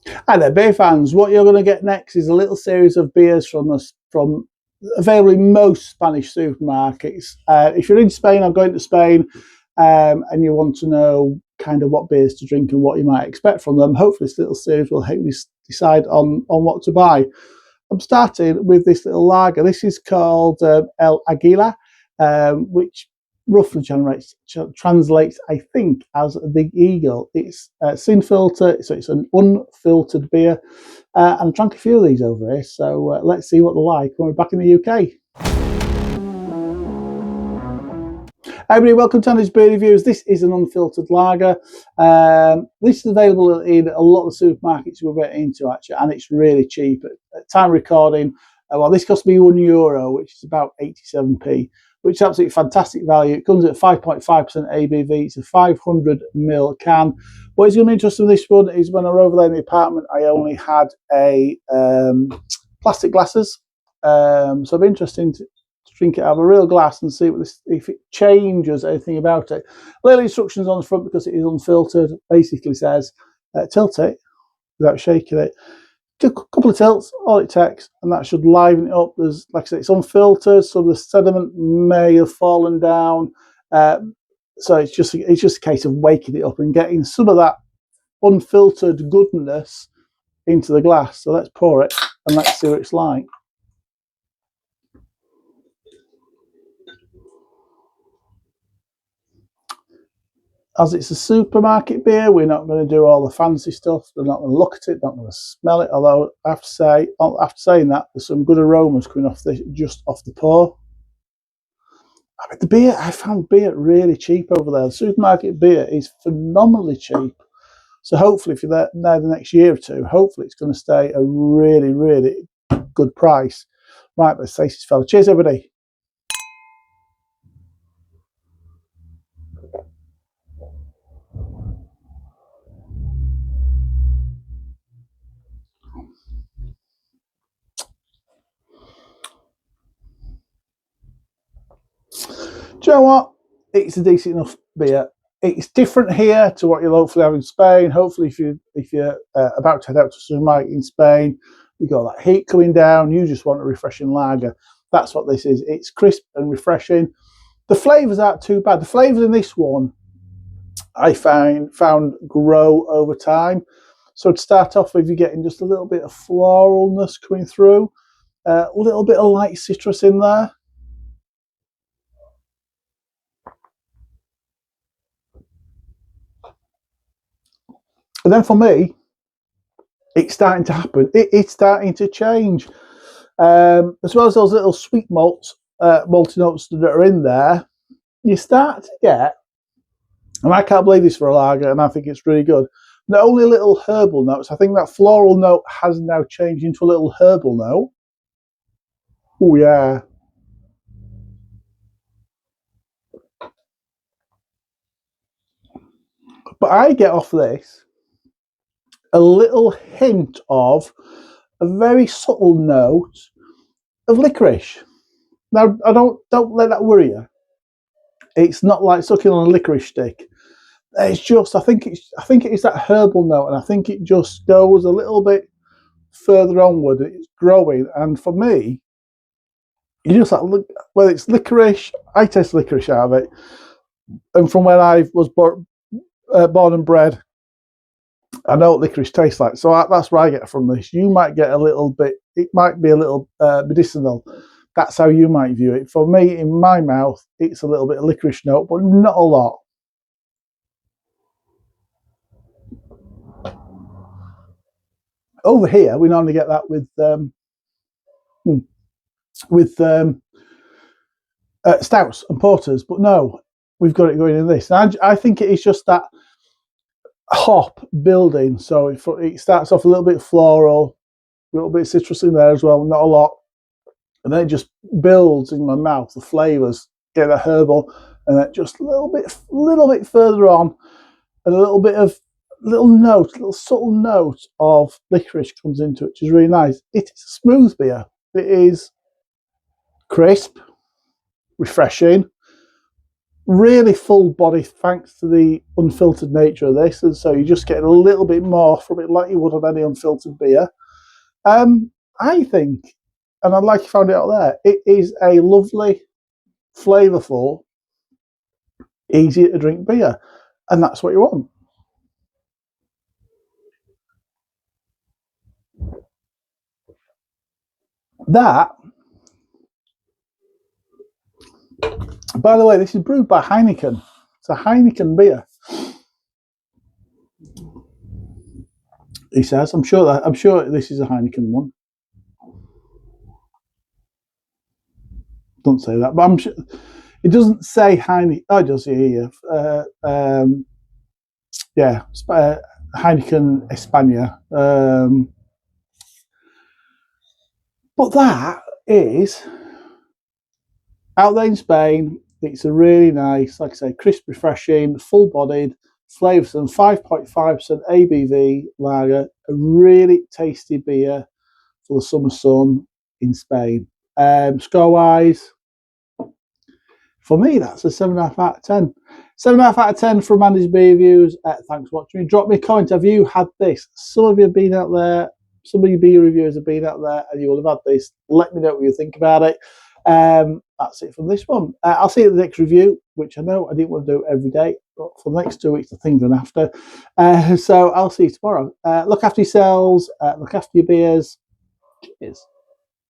Hi there, beer fans. What you're going to get next is a little series of beers from us from available in most Spanish supermarkets. If you're in Spain or going to Spain and you want to know kind of what beers to drink and what you might expect from them, hopefully this little series will help you decide on what to buy. I'm starting with this little lager. This is called El Águila, which roughly translates, I think, as the eagle. It's sin filter, so it's an unfiltered beer. And I've drank a few of these over here, so let's see what they're like when we're back in the UK. Hi everybody, welcome to Andy's Beer Reviews. This is an unfiltered lager. This is available in a lot of the supermarkets we're getting into actually, and it's really cheap. At time of recording, well, this cost me €1, which is about 87p, which is absolutely fantastic value. It comes at 5.5% ABV. It's a 500ml can. What is going to be interesting with this one is when I was over there in the apartment, I only had a plastic glasses. So it'll be interesting to drink it out of a real glass and see what this, if it changes anything about it. Little instructions on the front because it is unfiltered. Basically says tilt it without shaking it. A couple of tilts, all it takes, and that should liven it up. There's, like I said, it's unfiltered, so the sediment may have fallen down. So it's just a case of waking it up and getting some of that unfiltered goodness into the glass. So let's pour it and let's see what it's like. As it's a supermarket beer, we're not going to do all the fancy stuff. We're not going to look at it, not going to smell it. Although I have to say, after saying that, there's some good aromas coming off just off the pour. I mean, the beer, I found beer really cheap over there. The supermarket beer is phenomenally cheap. So hopefully, if you're there the next year or two, hopefully it's going to stay a really, really good price. Right, let's taste this fella. Cheers, everybody. Do you know what? It's a decent enough beer. It's different here to what you'll hopefully have in Spain. Hopefully, if you're about to head out to a supermarket in Spain, you've got that heat coming down. You just want a refreshing lager. That's what this is. It's crisp and refreshing. The flavours aren't too bad. The flavours in this one, I found grow over time. So to start off with, you're getting just a little bit of floralness coming through, a little bit of light citrus in there. And then for me, it's starting to happen. It's starting to change. As well as those little sweet malty notes that are in there, you start to get, and I can't believe this for a lager, and I think it's really good, not only little herbal notes, I think that floral note has now changed into a little herbal note. Oh, yeah. But I get off this a little hint of a very subtle note of licorice. Now, I don't let that worry you. It's not like sucking on a licorice stick. It's just, I think it is that herbal note, and I think it just goes a little bit further onward. It's growing, and for me, you just like, look, well, it's licorice. I taste licorice out of it, and from when I was born and bred, I know what licorice tastes like. So that's what I get from this. You might get a little bit. It might be a little medicinal. That's how you might view it. For me, in my mouth, it's a little bit of licorice note, but not a lot. Over here, we normally get that with stouts and porters, but no, we've got it going in this. And I think it is just that hop building. So it starts off a little bit floral, a little bit citrus in there as well, not a lot, and then it just builds in my mouth. The flavors get a herbal, and then just a little bit further on, and a little subtle note of licorice comes into it, which is really nice. It is a smooth beer. It is crisp, refreshing, really full body thanks to the unfiltered nature of this, and so you're just getting a little bit more from it like you would on any unfiltered beer. I think, and I'd like you found it out there, it is a lovely, flavourful, easy to drink beer, and that's what you want. That, by the way, this is brewed by Heineken. It's a Heineken beer. He says, I'm sure this is a Heineken one. Don't say that, but I'm sure it doesn't say Heineken. Oh, it does here. Yeah, Heineken España. But that is out there in Spain. It's a really nice, like I say, crisp, refreshing, full-bodied, flavoursome, 5.5% ABV lager. A really tasty beer for the summer sun in Spain. Score-wise, for me, that's a 7.5 out of 10. 7.5 out of 10 from Andy's Beer Reviews. Thanks for watching. Drop me a comment. Have you had this? Some of you have been out there. Some of your beer reviewers have been out there and you will have had this. Let me know what you think about it. That's it from this one. I'll see you at the next review, which I know I didn't want to do every day, but for the next 2 weeks, the things and after. So I'll see you tomorrow. Look after yourselves. Look after your beers. Cheers.